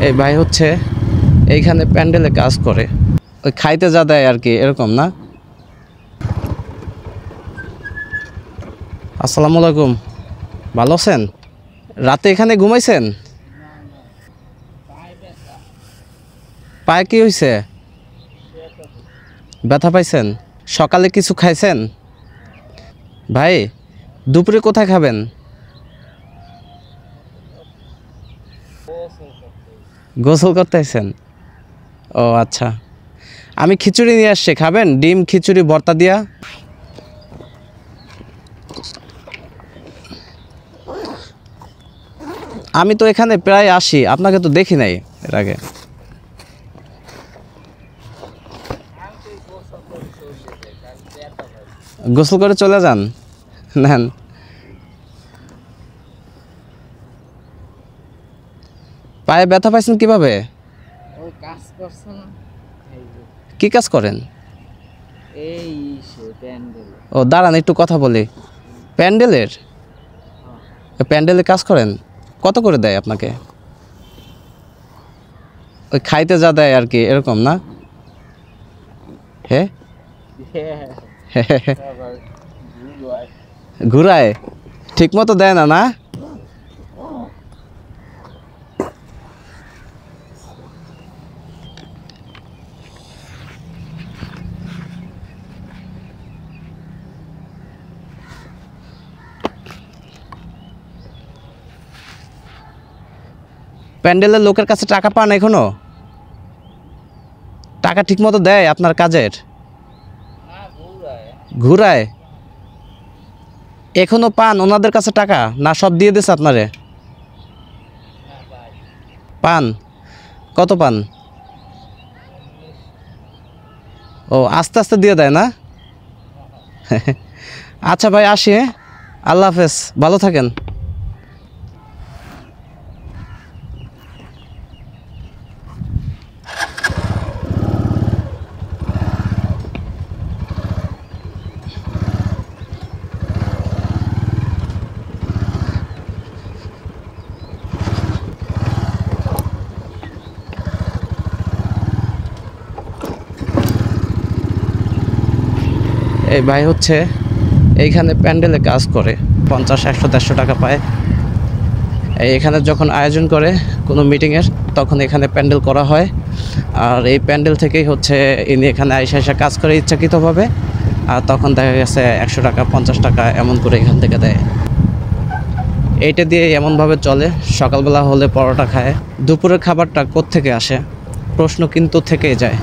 এই ভাই হচ্ছে এইখানে প্যান্ডেলে কাজ করে, ওই খাইতে যা দেয় আর কি, এরকম না? আসসালামু আলাইকুম, ভালো আছেন? রাতে এখানে ঘুমাইছেন? পায়ে কি হয়েছে? ব্যথা পাইছেন? সকালে কিছু খাইছেন? ভাই দুপুরে কোথায় খাবেন? গোসল করতে আইছেন? ও আচ্ছা, আমি খিচুড়ি নিয়ে আসছি, খাবেন? ডিম খিচুড়ি ভর্তা দিয়া। আমি তো এখানে প্রায় আসি, আপনাকে তো দেখি নাই এর আগে। গোসল করে চলে যান? নেন। পায়ে ব্যথা পাইছেন কিভাবে? কি কাজ করেন? ও দাঁড়ান, একটু কথা বলি। প্যান্ডেলের? প্যান্ডেলে কাজ করেন? কত করে দেয় আপনাকে? ওই খাইতে যা দেয় আর কি, এরকম না? হ্যাঁ, ঘুরায় ঠিক মতো দেয় না? না প্যান্ডেলের লোকের কাছে টাকা পান এখনো? টাকা ঠিক মতো দেয় আপনার কাজের? ঘুরায় এখনো পান ওনাদের কাছে টাকা? না সব দিয়ে দিছে আপনারে? পান কত পান? ও আস্তে আস্তে দিয়ে দেয় না? আচ্ছা ভাই, আসি। হ্যাঁ, আল্লাহ হাফেজ, ভালো থাকেন। এই ভাই হচ্ছে এইখানে প্যান্ডেলে কাজ করে, 50, 100, 150 টাকা পায়। এখানে যখন আয়োজন করে কোনো মিটিংয়ের, তখন এখানে প্যান্ডেল করা হয়। আর এই প্যান্ডেল থেকেই হচ্ছে ইনি এখানে আইসা কাজ করে ইচ্ছাকৃতভাবে। আর তখন দেখা গেছে 100 টাকা, 50 টাকা এমন করে এখান থেকে দেয়। এইটা দিয়ে এমনভাবে চলে। সকালবেলা হলে পরোটা খায়। দুপুরের খাবারটা কোত্থেকে আসে প্রশ্ন কিন্তু থেকেই যায়।